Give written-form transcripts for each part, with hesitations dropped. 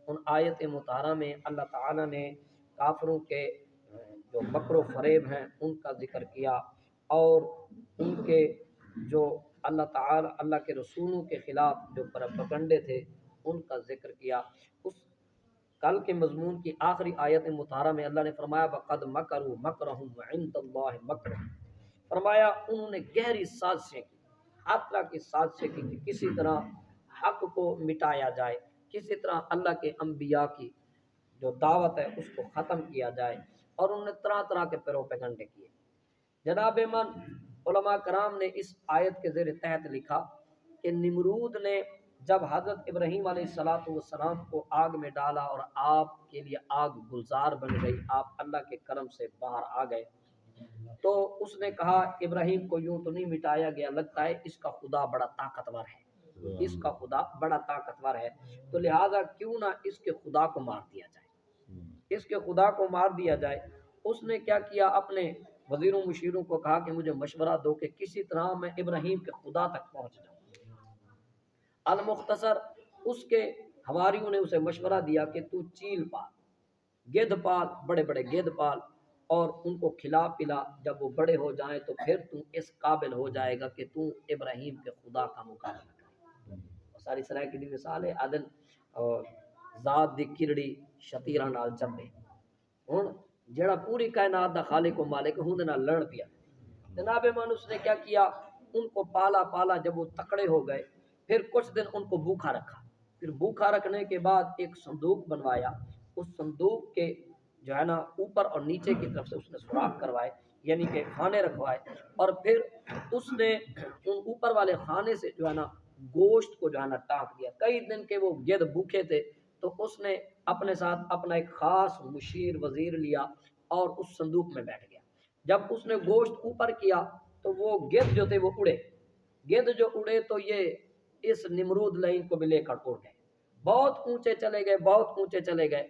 ان آیت مطہرہ میں اللہ تعالیٰ نے کافروں کے جو مکر و فریب ہیں ان کا ذکر کیا، اور ان کے جو اللہ تعالیٰ اللہ کے رسولوں کے خلاف جو پروپیگنڈے تھے ان کا ذکر کیا۔ اس کل کے مضمون کی آخری آیت مطہرہ میں اللہ نے فرمایا وَقَدْ مَكَرُوا مَكْرَهُمْ وَعِندَ اللَّهِ مَكْرُهُمْ، فرمایا انہوں نے گہری سازشیں کی، ہر طرح کی سازشیں کی کہ کسی طرح حق کو مٹایا جائے، کسی طرح اللہ کے انبیاء کی جو دعوت ہے اس کو ختم کیا جائے، اور انہوں نے طرح طرح کے پیروپیگنڈے کیے۔ جناب من علماء کرام نے اس آیت کے زیر تحت لکھا کہ نمرود نے جب حضرت ابراہیم علیہ السلام کو آگ میں ڈالا اور آپ کے لیے آگ گلزار بن گئی، آپ اللہ کے کرم سے باہر آ گئے، تو اس نے کہا ابراہیم کو یوں تو نہیں مٹایا گیا، لگتا ہے اس کا خدا بڑا طاقتور ہے، اس کا خدا بڑا طاقتور ہے، تو لہٰذا کیوں نہ اس کے خدا کو مار دیا جائے، اس کے خدا کو مار دیا جائے۔ اس نے کیا کیا، اپنے وزیروں مشیروں کو کہا کہ مجھے مشورہ دو کہ کسی طرح میں ابراہیم کے خدا تک پہنچ جاؤں۔ المختصر اس کے حواریوں نے اسے مشورہ دیا کہ تو چیل پال، گدھ پال، بڑے بڑے گدھ پال، اور ان کو کھلا پلا، جب وہ بڑے ہو جائیں تو پھر تو اس قابل ہو جائے گا کہ تو ابراہیم کے خدا کا مقابلہ کرے۔ ساری سرائے کی دی مثال ہے عدل اور ذات دی کڑڑی شتیرا نال جمے، ہن جڑا پوری کائنات دا خالق و مالک ہوں دے نال لڑ پیا۔ جناب من اس نے کیا کیا، ان کو پالا پالا، جب وہ تکڑے ہو گئے پھر کچھ دن ان کو بھوکا رکھا، پھر بھوکا رکھنے کے بعد ایک صندوق بنوایا، اس صندوق کے جو ہے نا اوپر اور نیچے کی طرف سے اس نے سوراخ کروائے، یعنی کہ خانے رکھوائے، اور پھر اس نے ان اوپر والے خانے سے جو ہے نا گوشت کو جو ہے نا ٹانک دیا۔ کئی دن کے وہ گدھ بھوکے تھے، تو اس نے اپنے ساتھ اپنا ایک خاص مشیر وزیر لیا اور اس صندوق میں بیٹھ گیا۔ جب اس نے گوشت اوپر کیا تو وہ گدھ جو تھے وہ اڑے، گدھ جو اڑے تو یہ اس نمرود لائن کو بھی لے کر اڑ گئے، بہت اونچے چلے گئے، بہت اونچے چلے گئے۔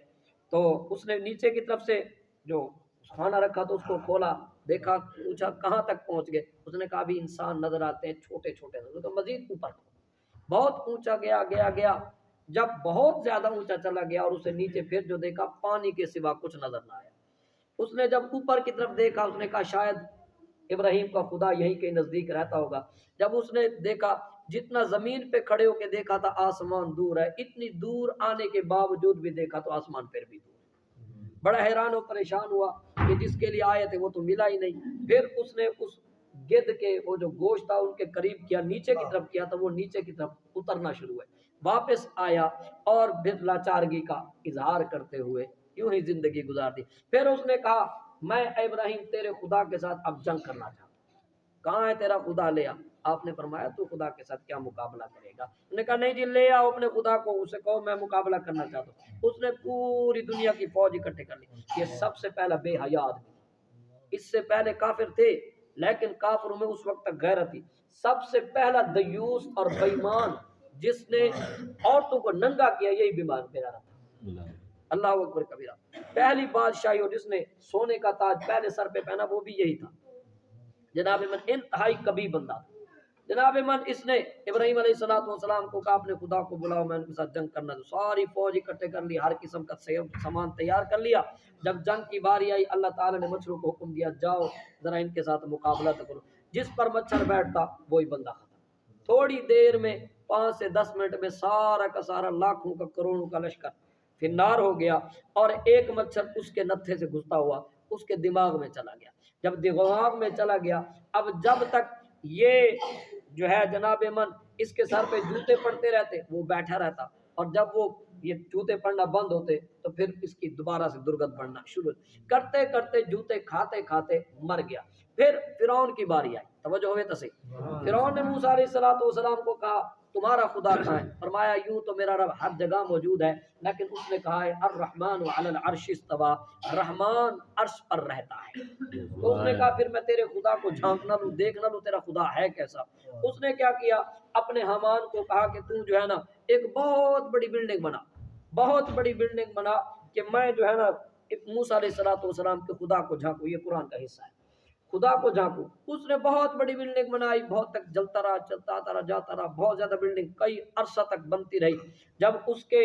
تو اس نے نیچے کی طرف سے جو کھانا رکھا تو اس کو کھولا، دیکھا، پوچھا کہاں تک پہنچ گئے، اس نے کہا بھی انسان نظر آتے ہیں چھوٹے چھوٹے نظر، تو مزید اوپر بہت اونچا گیا گیا گیا، جب بہت زیادہ اونچا چلا گیا اور اسے نیچے پھر جو دیکھا پانی کے سوا کچھ نظر نہ آیا۔ اس نے جب اوپر کی طرف دیکھا، اس نے کہا شاید ابراہیم کا خدا یہیں کے نزدیک رہتا ہوگا۔ جب اس نے دیکھا، جتنا زمین پہ کھڑے ہو کے دیکھا تھا آسمان دور ہے، اتنی دور آنے کے باوجود بھی دیکھا تو آسمان پھر بھی دور ہے۔ بڑا حیران و پریشان ہوا کہ جس کے لیے آئے تھے وہ تو ملا ہی نہیں۔ پھر اس نے اس گدھ کے وہ جو گوشت تھا ان کے قریب کیا، نیچے کی طرف کیا تو وہ نیچے کی طرف اترنا شروع ہوئے، واپس آیا اور پھر لاچارگی کا اظہار کرتے ہوئے یوں ہی زندگی گزار دی۔ پھر اس نے کہا میں ابراہیم تیرے خدا کے ساتھ اب جنگ کرنا چاہتا ہوں، کہاں ہے تیرا خدا، لے آ۔ آپ نے فرمایا تو خدا کے ساتھ کیا مقابلہ کرے گا؟ انہوں نے کہا نہیں جی لے آؤ اپنے خدا کو، اسے کہو میں مقابلہ کرنا چاہتا ہوں۔ اس نے پوری دنیا کی فوج اکٹھے کر لی۔ یہ سب سے پہلا بے حیا آدمی، اس سے پہلے کافر تھے لیکن کافروں میں اس وقت تک غیرت تھی۔ سب سے پہلا دیوس اور بےایمان جس نے عورتوں کو ننگا کیا، یہی بیمار میرا تھا۔ اللہ اکبر کبیرہ۔ پہلی بادشاہی اور جس نے سونے کا تاج پہلے سر پہ پہنا وہ بھی یہی تھا۔ جناب من انتہائی کبھی بندہ تھا۔ جناب من اس نے ابراہیم علیہ السلام کو کہا اپنے خدا کو بلاؤ میں ان کے ساتھ جنگ کرنا، تو ساری فوج اکٹھے کر لی، ہر قسم کا سامان تیار کر لیا۔ جب جنگ کی باری آئی اللہ تعالی نے مچھروں کو حکم دیا جاؤ ذرا ان کے ساتھ مقابلہ تو کرو، جس پر مچھر بیٹھتا وہی بندہ ختم۔ تھوڑی دیر میں 5 سے 10 منٹ میں سارا کا سارا لاکھوں کا کروڑوں کا لشکر فنار ہو گیا، اور ایک مچھر اس کے نتھے سے گھستا ہوا اس کے دماغ میں چلا گیا۔ جب دماغ میں چلا گیا، اب جب تک یہ جو ہے جناب من اس کے سر پہ جوتے پڑتے رہتے وہ بیٹھا رہتا، اور جب وہ یہ جوتے پڑنا بند ہوتے تو پھر اس کی دوبارہ سے درگت بڑھنا شروع کرتے کرتے جوتے کھاتے کھاتے مر گیا۔ پھر فرعون کی باری آئی، توجہ ہوئے تو صحیح۔ فرعون نے موسیٰ علیہ السلام کو کہا تمہارا خدا کہاں ہے؟ فرمایا یوں تو میرا رب ہر جگہ موجود ہے، لیکن اس نے کہا ہے الرحمن علی العرش استویٰ، رحمان عرش پر رہتا ہے۔ تو اس نے کہا پھر میں تیرے خدا کو جھانکنا لوں، دیکھنا لوں تیرا خدا ہے کیسا۔ اس نے کیا کیا، اپنے حامان کو کہا کہ تو جو ہے نا ایک بہت بڑی بلڈنگ بنا، بہت بڑی بلڈنگ بنا کہ میں جو ہے نا موسیٰ علیہ السلام کے خدا کو جھانکوں، یہ قرآن کا حصہ ہے، خدا کو جھانکوں۔ اس نے بہت بڑی بلڈنگ بنائی، بہت تک جلتا رہا، چلتا رہا، جاتا رہا، بہت زیادہ بلڈنگ کئی عرصہ تک بنتی رہی۔ جب اس کے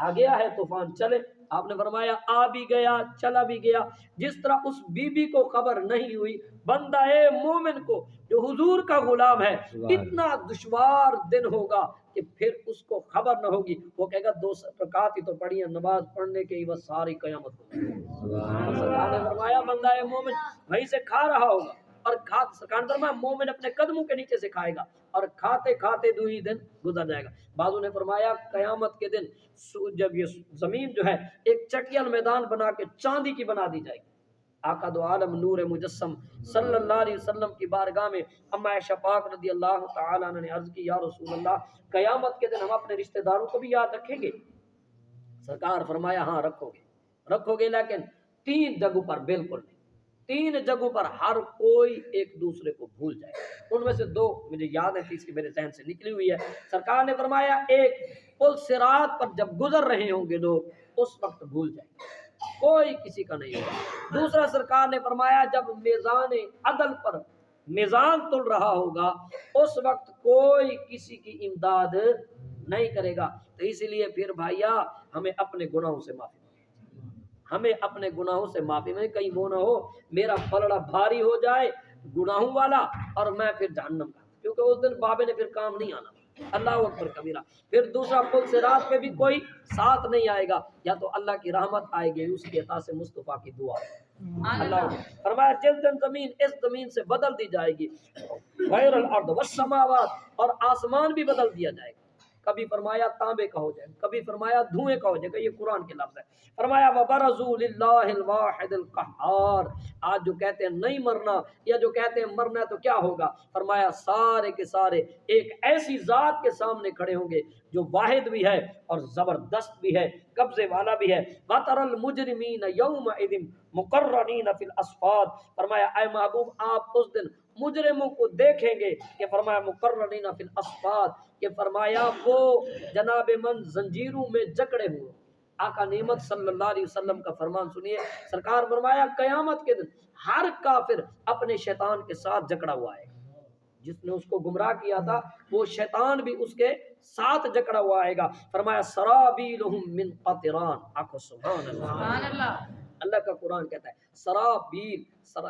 آ گیا ہے طوفان چلے، آپ نے فرمایا آ بھی گیا چلا بھی گیا۔ جس طرح اس بی بی کو خبر نہیں ہوئی، بندہ مومن کو جو حضور کا غلام ہے اتنا دشوار دن ہوگا کہ پھر اس کو خبر نہ ہوگی، وہ کہے گا 2 رکعت ہی تو پڑھی ہے، نماز پڑھنے کے ہی بس ساری قیامت ہوگی۔ سرکار نے فرمایا بندہ مومن وہیں سے کھا رہا ہوگا، اور سرکار نے فرمایا مومن اپنے قدموں کے نیچے سے کھائے گا، اور کھاتے کھاتے 2 ہی دن گزر جائے گا۔ بعضوں نے فرمایا قیامت کے دن جب یہ زمین جو ہے ایک چٹیل میدان بنا کے چاندی کی بنا دی جائے گی، آقا دو عالم نور مجسم صلی اللہ علیہ وسلم کی بارگاہ میں اما عائشہ پاک رضی اللہ تعالی عنہ نے عرض کی یا رسول اللہ قیامت کے دن ہم اپنے رشتہ داروں کو بھی یاد رکھیں گے؟ سرکار فرمایا ہاں رکھو گے لیکن 3 جگہوں پر بالکل نہیں، 3 جگہوں پر ہر کوئی ایک دوسرے کو بھول جائے، ان میں سے 2 مجھے یاد ہے، تیسری میرے ذہن سے نکلی ہوئی ہے۔ سرکار نے فرمایا ایک پل صراط پر جب گزر رہے ہوں گے لوگ اس وقت بھول جائیں گے، کوئی کسی کا نہیں ہوگا۔ دوسرا سرکار نے فرمایا جب میزان عدل پر میزان تل رہا ہوگا اس وقت کوئی کسی کی امداد نہیں کرے گا۔ تو اسی لیے پھر بھائیا ہمیں اپنے گناہوں سے معافی مانگے، کہیں وہ نہ ہو میرا پلڑا بھاری ہو جائے گناہوں والا اور میں پھر جہنم کا، کیونکہ اس دن بابے نے پھر کام نہیں آنا۔ اللہ اکبر کبیرہ۔ پھر دوسرا پل صراط پہ بھی کوئی ساتھ نہیں آئے گا، یا تو اللہ کی رحمت آئے گی اس کی عطا سے مصطفیٰ کی دعا۔ اللہ فرمایا جس دن زمین اس زمین سے بدل دی جائے گی، غیر الارض والسماوات، اور آسمان بھی بدل دیا جائے گا، کبھی فرمایا تانبے کا ہو جائے گا، کبھی فرمایا دھوئیں کا ہو جائے گا، یہ قرآن کے لفظ ہے۔ فرمایا وَبَرَزُوا لِلَّهِ الْوَاحِدِ الْقَهَّارِ، آج جو کہتے ہیں نہیں مرنا یا جو کہتے ہیں مرنا تو کیا ہوگا، فرمایا سارے کے سارے ایک ایسی ذات کے سامنے کھڑے ہوں گے جو واحد بھی ہے اور زبردست بھی ہے، قبضے والا بھی ہے۔ وَتَرَى الْمُجْرِمِينَ يَوْمَئِذٍ مُقَرَّنِينَ فِي الْأَصْفَادِ، فرمایا اے محبوب آپ اس دن مجرموں کو دیکھیں گے کہ فرمایا مقررین فی الاسفاد، کہ فرمایا وہ جناب من زنجیروں میں جکڑے ہوئے۔ آقا نعمت صلی اللہ علیہ وسلم کا فرمان سنیے، سرکار فرمایا قیامت کے دن ہر کافر اپنے شیطان کے ساتھ جکڑا ہوا ہے، جس نے اس کو گمراہ کیا تھا وہ شیطان بھی اس کے ساتھ جکڑا ہوا آئے گا۔ فرمایا سرابیلہم من قطران، آقا سبحان اللہ، اللہ کا قرآن کہتا ہے سرابیل،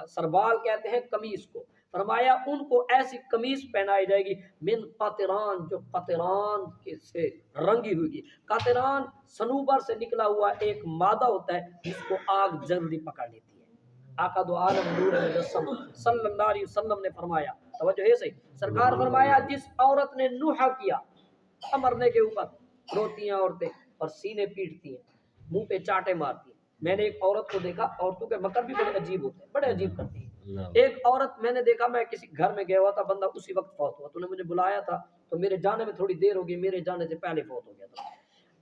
سربال کہتے ہیں قمیص کو، فرمایا ان کو ایسی قمیص پہنائی جائے گی من قطران، جو قطران سے رنگی ہوئی گی۔ قطران صنوبر سے نکلا ہوا ایک مادہ ہوتا ہے جس کو آگ جلدی پکڑ لیتی ہے۔ آقا دو عالم نور مجسم صلی اللہ علیہ وسلم نے فرمایا، توجہ ہے صحیح، سرکار فرمایا جس عورت نے نوحہ کیا، مرنے کے اوپر روتی ہیں عورتیں اور سینے پیٹتی ہیں، منہ پہ چاٹے مارتی ہیں۔ میں نے ایک عورت کو دیکھا، عورتوں کے مکر بھی بڑے عجیب ہوتے ہیں، بڑے عجیب کرتی ہیں۔ ایک عورت میں نے دیکھا، میں کسی گھر میں گیا ہوا تھا، بندہ اسی وقت فوت ہوا، تو نے مجھے بلایا تھا تو میرے جانے میں تھوڑی دیر ہو گئی، میرے جانے سے پہلے فوت ہو گیا تھا۔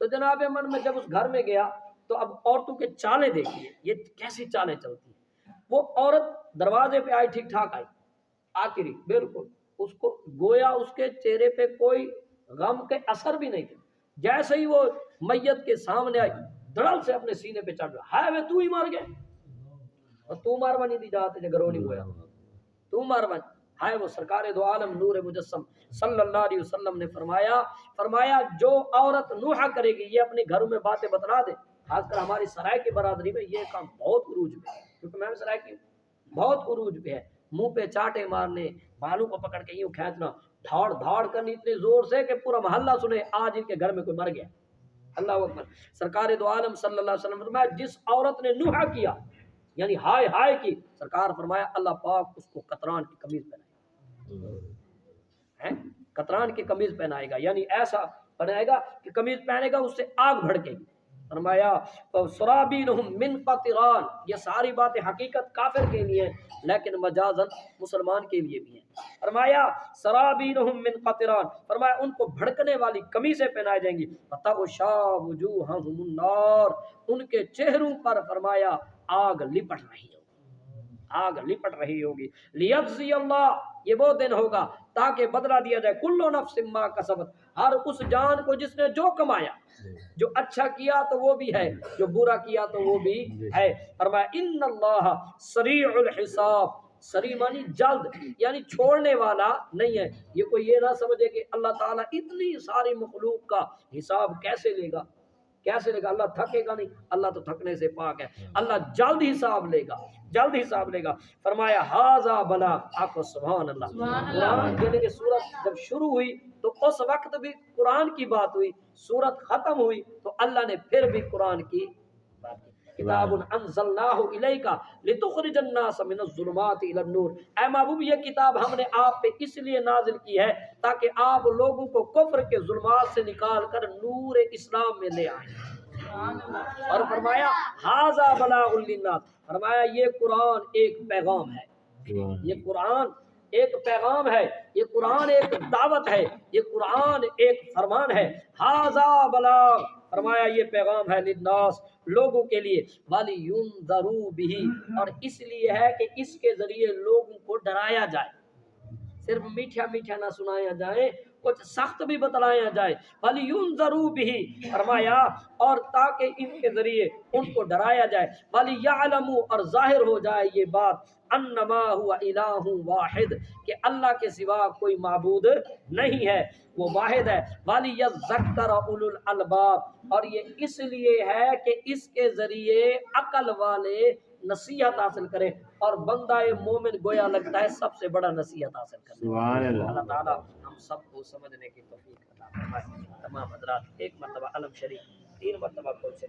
تو جناب من میں جب اس گھر میں گیا تو اب عورتوں کے چالیں دیکھیے، یہ کیسی چالیں چلتی ہیں۔ وہ عورت دروازے پہ آئی، ٹھیک ٹھاک آئی، آخری بالکل اس کو گویا اس کے چہرے پہ کوئی غم کے اثر بھی نہیں تھے، جیسے ہی وہ میت کے سامنے آئی دڑل سے اپنے سینے پہ چڑھ رہا ہے، تو ہی مار گئے اور تو مار بنی دی جاتے جے گھروں نہیں ہویا، تو مار بن ہے۔ وہ سرکار دو عالم نور مجسم صلی اللہ علیہ وسلم نے فرمایا جو عورت نوحہ کرے گی، یہ اپنے گھروں میں باتیں بتلا دے، خاص کر ہماری سرائے کی برادری میں یہ کام بہت عروج پہ ہے، کیونکہ میں سرائے کی بہت عروج پہ ہے، منہ پہ چاٹے مارنے، بالوں کو پکڑ کے یوں کھینچنا، دھاڑ دھاڑ کرنی اتنے زور سے کہ پورا محلہ سنے آج ان کے گھر میں کوئی مر گیا۔ اللہ اکبر۔ سرکار دو عالم صلی اللہ علیہ وسلم فرمایا جس عورت نے نوحہ کیا یعنی ہائے ہائے کی، سرکار فرمایا اللہ پاک اس کو قطران کی قمیض پہنائے گا، قطران کی قمیض پہنائے گا، یعنی ایسا بنائے گا کہ قمیض پہنے گا اس سے آگ بھڑکے گی۔ فرمایا سرابیلہم من قطران، یہ ساری باتیں حقیقت کافر کے لیے ہیں لیکن مجازن مسلمان کے لیے بھی ہیں۔ فرمایا سرابیلہم من قطران، فرمایا ان کو بھڑکنے والی قمیصیں پہنائی جائیں گی، فتغشا وجوہہم النار، ان کے چہروں پر فرمایا آگ لپٹ رہی ہوگی، لیجزی اللہ، یہ وہ دن ہوگا تاکہ بدلہ دیا جائے، کل نفس ما کسبت، ہر اس جان کو جس نے جو کمایا، جو اچھا کیا تو وہ بھی ہے، جو برا کیا تو وہ بھی ہے۔ فرمایا ان اللہ سریع الحساب، سریع مانی جلد، یعنی چھوڑنے والا نہیں ہے۔ یہ کوئی یہ نہ سمجھے کہ اللہ تعالیٰ اتنی ساری مخلوق کا حساب کیسے لے گا، کیسے لے گا؟ اللہ تھکے گا نہیں، اللہ تو تھکنے سے پاک ہے، اللہ جلد حساب لے گا، جلد حساب لے گا۔ فرمایا ھذا بلاغ، آقا سبحان اللہ۔ قرآن یعنی کہ سورت جب شروع ہوئی تو اس وقت بھی قرآن کی بات ہوئی، سورت ختم ہوئی تو اللہ نے پھر بھی قرآن کی بات کی۔ کتاب انزلناہ الیک لتخرج الناس من الظلمات الی النور، اے محبوب یہ کتاب ہم نے آپ پہ اس لیے نازل کی ہے تاکہ آپ لوگوں کو کفر کے ظلمات سے نکال کر نور اسلام میں لے آئیں۔ اور فرمایا ھذا بلاغ للناس، فرمایا یہ قرآن ایک پیغام ہے، یہ قرآن ایک پیغام ہے، یہ قرآن ایک دعوت ہے، یہ قرآن ایک فرمان ہے۔ ھذا بلاغ، فرمایا یہ پیغام ہے للناس، لوگوں کے لیے، وَلِيُنذَرُوا بِهِ، اور اس لیے ہے کہ اس کے ذریعے لوگوں کو ڈرایا جائے، صرف میٹھا میٹھا نہ سنایا جائے، کچھ سخت بھی بتلایا جائے۔ وَلِيُنذَرُوا بِهِ، فرمایا اور تاکہ ان کے ذریعے ان کو ڈرایا جائے، وَلِيَعْلَمُوا، اور ظاہر ہو جائے یہ بات، انما هو الہ واحد، کہ اللہ کے سوا کوئی معبود نہیں ہے، وہ واحد ہے۔ وَلِيَذَّكَّرَ أُولُو الْأَلْبَابِ، اور یہ اس لیے ہے کہ اس کے ذریعے عقل والے نصیحت حاصل کریں، اور بندہ مومن گویا لگتا ہے سب سے بڑا نصیحت حاصل کرنے۔ سبحان اللہ۔ اللہ تعالیٰ ہم سب کو سمجھنے کی توفیق عطا فرمائے۔ تمام حضرات ایک مرتبہ علم شریف، 3 مرتبہ قول شریف۔